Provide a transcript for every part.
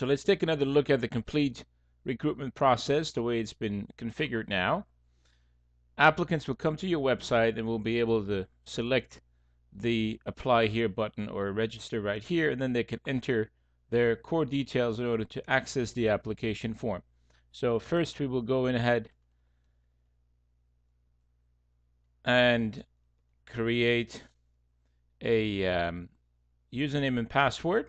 So let's take another look at the complete recruitment process, the way it's been configured now. Applicants will come to your website and will be able to select the apply here button or register right here, and then they can enter their core details in order to access the application form. So first we will go in ahead and create a username and password.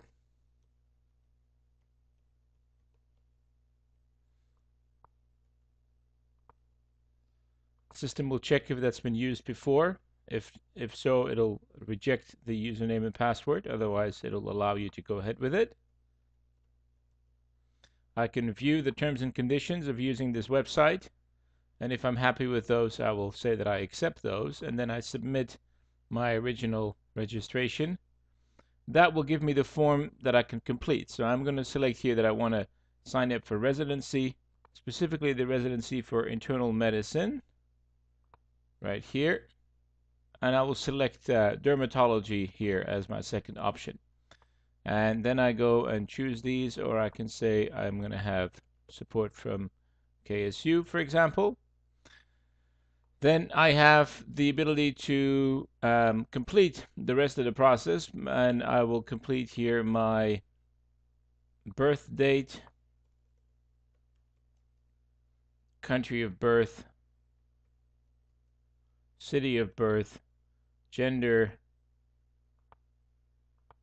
System will check if that's been used before. If so, it'll reject the username and password. Otherwise, it'll allow you to go ahead with it. I can view the terms and conditions of using this website. And if I'm happy with those, I will say that I accept those. And then I submit my original registration. That will give me the form that I can complete. So I'm going to select here that I want to sign up for residency, specifically the residency for internal medicine. Right here, and I will select dermatology here as my second option, and then I go and choose these, or I can say I'm going to have support from KSU, for example. Then I have the ability to complete the rest of the process, and I will complete here my birth date, country of birth, city of birth, gender,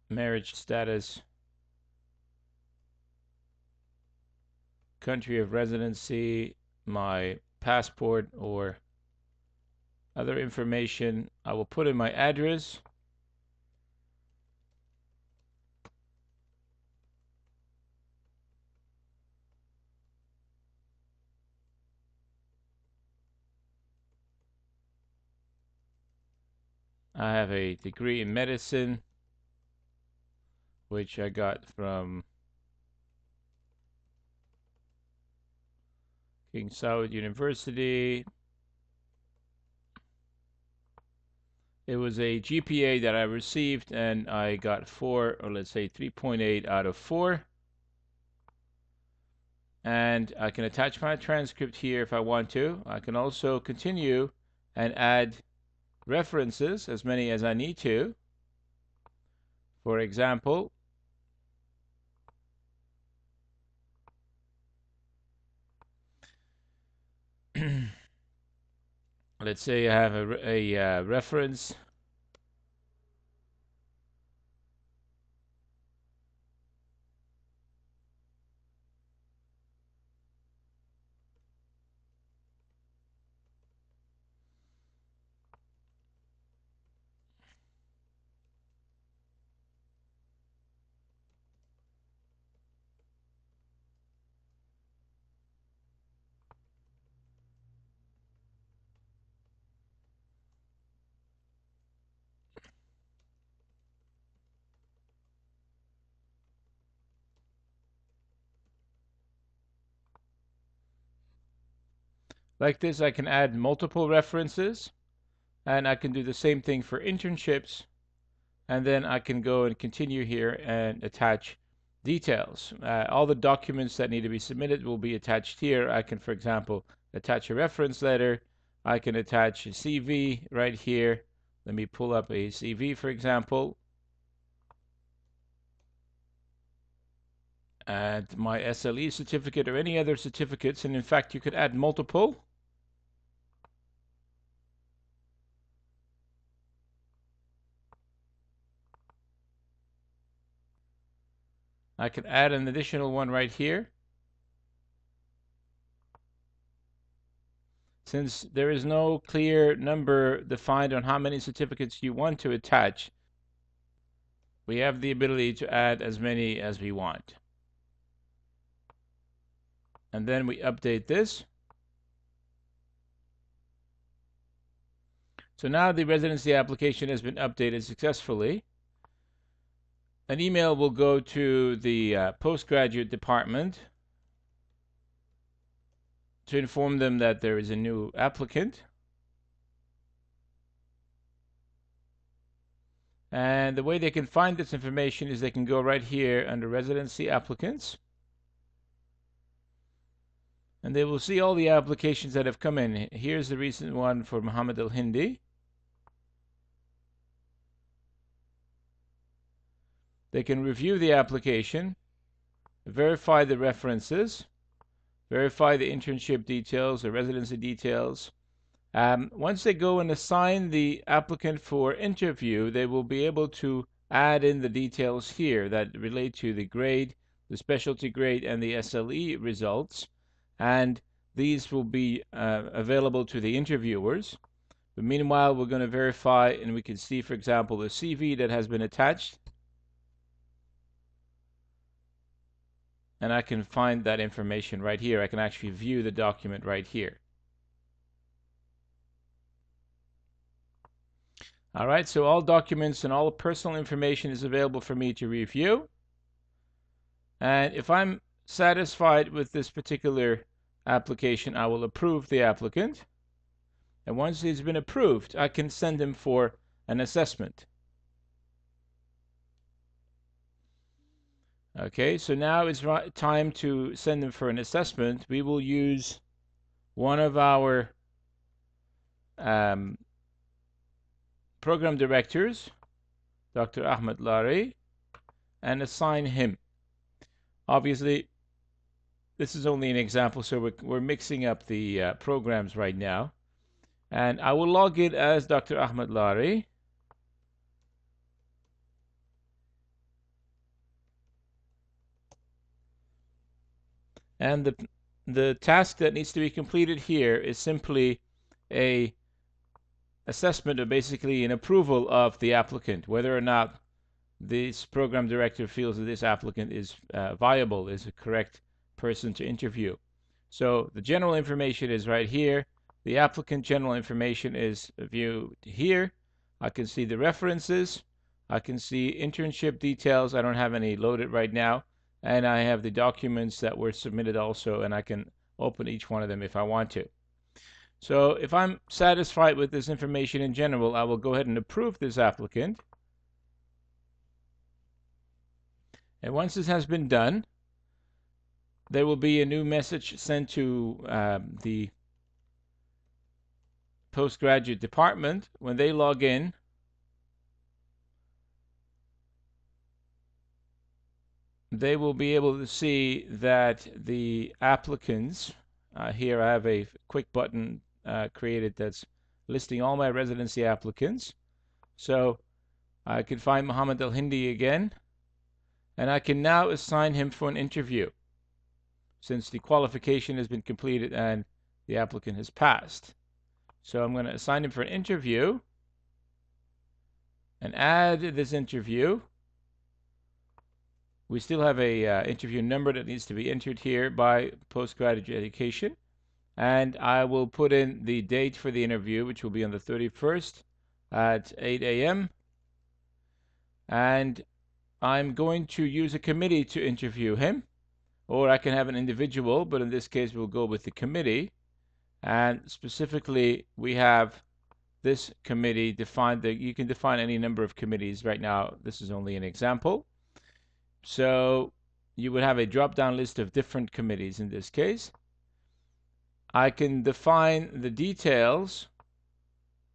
marriage status, country of residency, my passport or other information. I will put in my address. I have a degree in medicine, which I got from King Saud University. It was a GPA that I received, and I got 4, or let's say 3.8 out of 4. And I can attach my transcript here if I want to. I can also continue and add references, as many as I need to. For example, let's say I have a reference. Like this, I can add multiple references, and I can do the same thing for internships, and then I can go and continue here and attach details. All the documents that need to be submitted will be attached here. I can, for example, attach a reference letter. I can attach a CV right here. Let me pull up a CV, for example. And my SLE certificate or any other certificates, and in fact, you could add multiple. I can add an additional one right here. Since there is no clear number defined on how many certificates you want to attach, we have the ability to add as many as we want. And then we update this. So now the residency application has been updated successfully. An email will go to the postgraduate department to inform them that there is a new applicant. And the way they can find this information is they can go right here under residency applicants. And they will see all the applications that have come in. Here's the recent one for Muhammad al-Hindi. They can review the application, verify the references, verify the internship details, the residency details. Once they go and assign the applicant for interview, they will be able to add in the details here that relate to the grade, the specialty grade, and the SLE results. And these will be available to the interviewers. But meanwhile, we're going to verify, and we can see, for example, the CV that has been attached. And I can find that information right here. I can actually view the document right here. All right, so all documents and all personal information is available for me to review. And if I'm satisfied with this particular application, I will approve the applicant. And once he's been approved, I can send him for an assessment. Okay, so now it's time to send him for an assessment. We will use one of our program directors, Dr. Ahmed Lari, and assign him. Obviously, this is only an example, so we're mixing up the programs right now. And I will log in as Dr. Ahmed Lari. And the task that needs to be completed here is simply a assessment, or basically an approval of the applicant, whether or not this program director feels that this applicant is viable, is a correct person to interview. So the general information is right here. The applicant general information is viewed here. I can see the references. I can see internship details. I don't have any loaded right now. And I have the documents that were submitted also, and I can open each one of them if I want to. So if I'm satisfied with this information in general, I will go ahead and approve this applicant. And once this has been done, there will be a new message sent to the postgraduate department. When they log in, they will be able to see that the applicants, here I have a quick button created that's listing all my residency applicants. So I can find Muhammad al-Hindi again, and I can now assign him for an interview since the qualification has been completed and the applicant has passed. So I'm going to assign him for an interview and add this interview. We still have a interview number that needs to be entered here by postgraduate education. And I will put in the date for the interview, which will be on the 31st at 8 a.m. And I'm going to use a committee to interview him, or I can have an individual, but in this case we'll go with the committee. And specifically, we have this committee defined. That you can define any number of committees. Right now, this is only an example. So you would have a drop-down list of different committees in this case. I can define the details.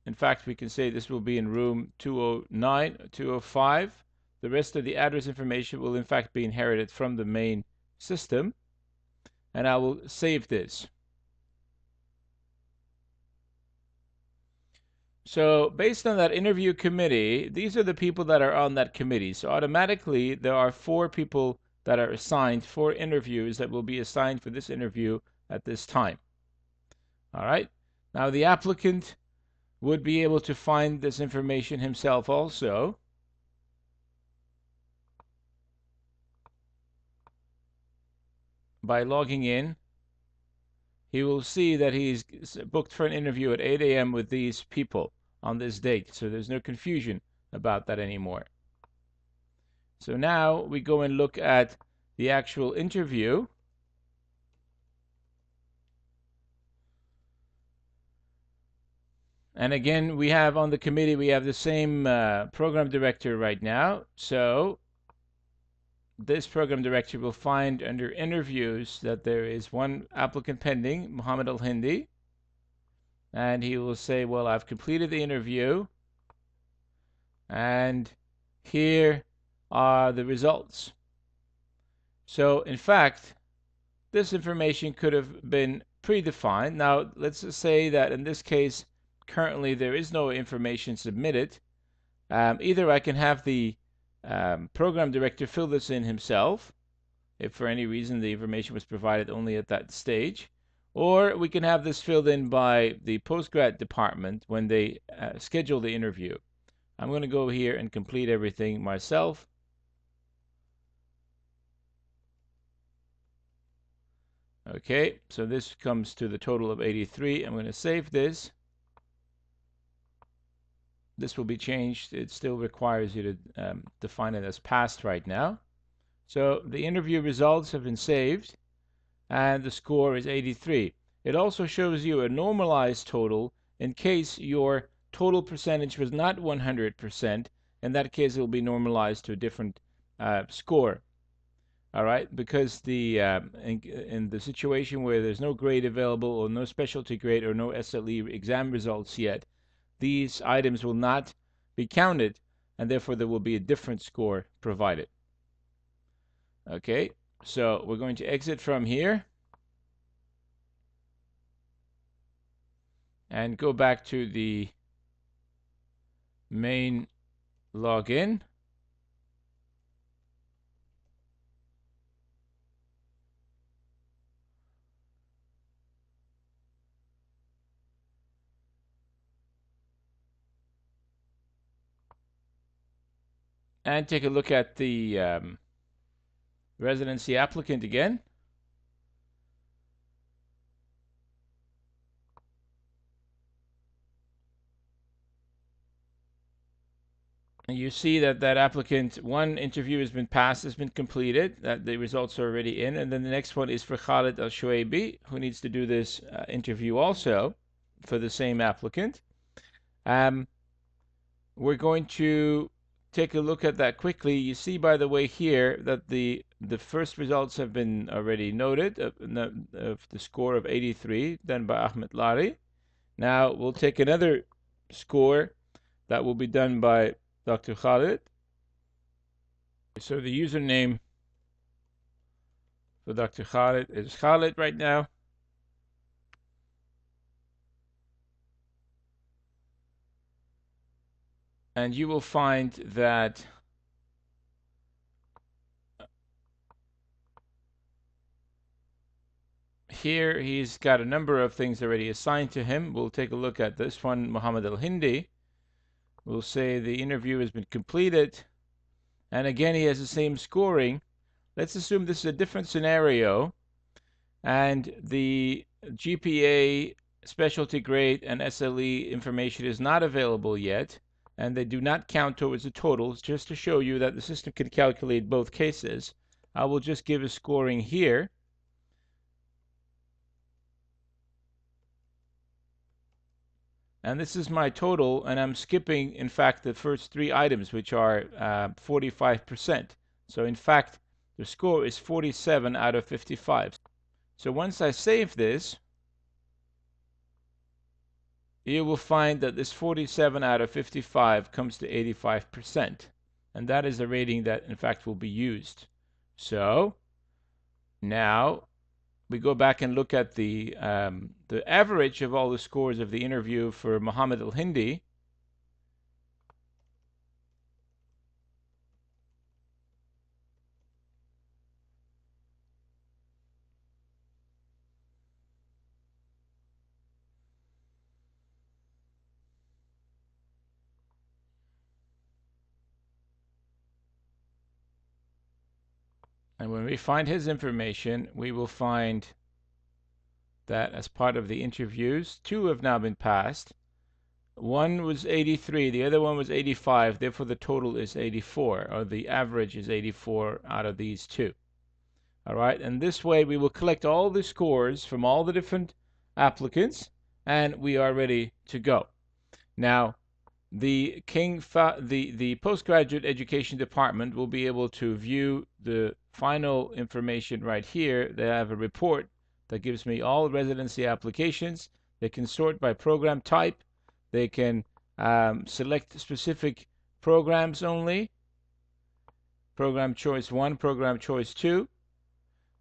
In fact, we can say this will be in room 209, 205. The rest of the address information will in fact be inherited from the main system. And I will save this. So based on that interview committee, these are the people that are on that committee. So automatically, there are 4 people that are assigned, 4 interviews that will be assigned for this interview at this time. All right. Now the applicant would be able to find this information himself also. By logging in, he will see that he's booked for an interview at 8 a.m. with these people on this date. So there's no confusion about that anymore. So now we go and look at the actual interview. And again, we have on the committee, we have the same program director right now. So this program director will find under interviews that there is one applicant pending, Muhammad Al-Hindi, and he will say, well, I've completed the interview, and here are the results. So in fact, this information could have been predefined. Now, let's just say that in this case, currently there is no information submitted. Either I can have the program director fill this in himself, if for any reason the information was provided only at that stage, or we can have this filled in by the postgrad department when they schedule the interview. I'm going to go here and complete everything myself. Okay, so this comes to the total of 83. I'm going to save this. This will be changed. It still requires you to define it as passed right now. So the interview results have been saved, and the score is 83. It also shows you a normalized total in case your total percentage was not 100%. In that case, it will be normalized to a different score. All right, because in the situation where there's no grade available or no specialty grade or no SLE exam results yet, these items will not be counted, and therefore there will be a different score provided. Okay, so we're going to exit from here and go back to the main login. And take a look at the residency applicant again. And you see that applicant, one interview has been passed, has been completed, that the results are already in, and then the next one is for Khalid Al-Shuaibi, who needs to do this interview also for the same applicant. We're going to take a look at that quickly. You see, by the way, here that the first results have been already noted of the score of 83 done by Ahmed Lari. Now we'll take another score that will be done by Dr. Khalid. So the username for Dr. Khalid is Khalid right now. And you will find that here he's got a number of things already assigned to him. We'll take a look at this one, Muhammad Al-Hindi. We'll say the interview has been completed. And again, he has the same scoring. Let's assume this is a different scenario. And the GPA, specialty grade, and SLE information is not available yet. And they do not count towards the totals, just to show you that the system can calculate both cases. I will just give a scoring here. And this is my total, and I'm skipping, in fact, the first three items, which are 45%. So in fact, the score is 47 out of 55. So once I save this, you will find that this 47 out of 55 comes to 85%. And that is the rating that, in fact, will be used. So now we go back and look at the average of all the scores of the interview for Muhammad Al-Hindi. And when we find his information, we will find that as part of the interviews, 2 have now been passed. One was 83, the other one was 85, therefore the total is 84, or the average is 84 out of these 2. All right, and this way we will collect all the scores from all the different applicants, and we are ready to go. Now, The the postgraduate education department will be able to view the final information right here. They have a report that gives me all residency applications. They can sort by program type. They can select specific programs only. Program choice 1, program choice 2.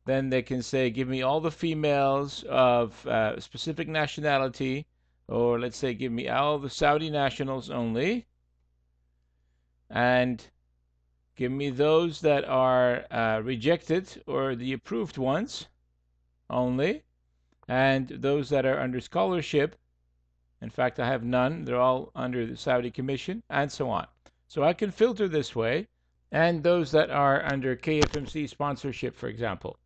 Then they can say, give me all the females of specific nationality, or let's say, give me all the Saudi nationals only, and give me those that are rejected or the approved ones only, and those that are under scholarship. In fact, I have none. They're all under the Saudi Commission, and so on. So I can filter this way, and those that are under KFMC sponsorship, for example.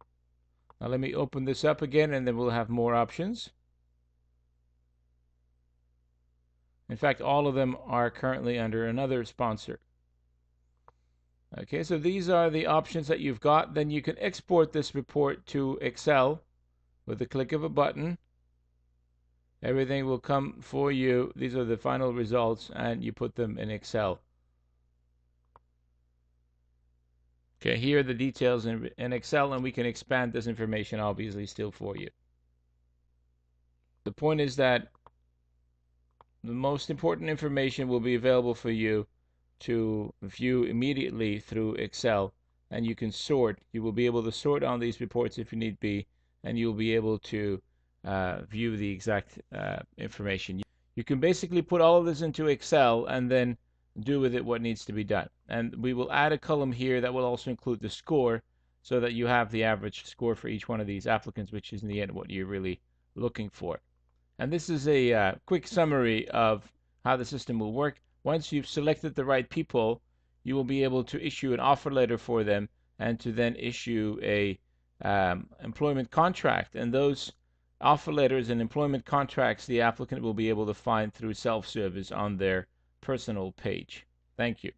Now let me open this up again, and then we'll have more options. In fact, all of them are currently under another sponsor. Okay, so these are the options that you've got. Then you can export this report to Excel with the click of a button. Everything will come for you. These are the final results, and you put them in Excel. Okay, here are the details in Excel, and we can expand this information obviously still for you. The point is that the most important information will be available for you to view immediately through Excel, and you can sort. You will be able to sort on these reports if you need be, and you'll be able to view the exact information. You can basically put all of this into Excel and then do with it what needs to be done. And we will add a column here that will also include the score, so that you have the average score for each one of these applicants, which is in the end what you're really looking for. And this is a quick summary of how the system will work. Once you've selected the right people, you will be able to issue an offer letter for them, and to then issue a employment contract. And those offer letters and employment contracts the applicant will be able to find through self-service on their personal page. Thank you.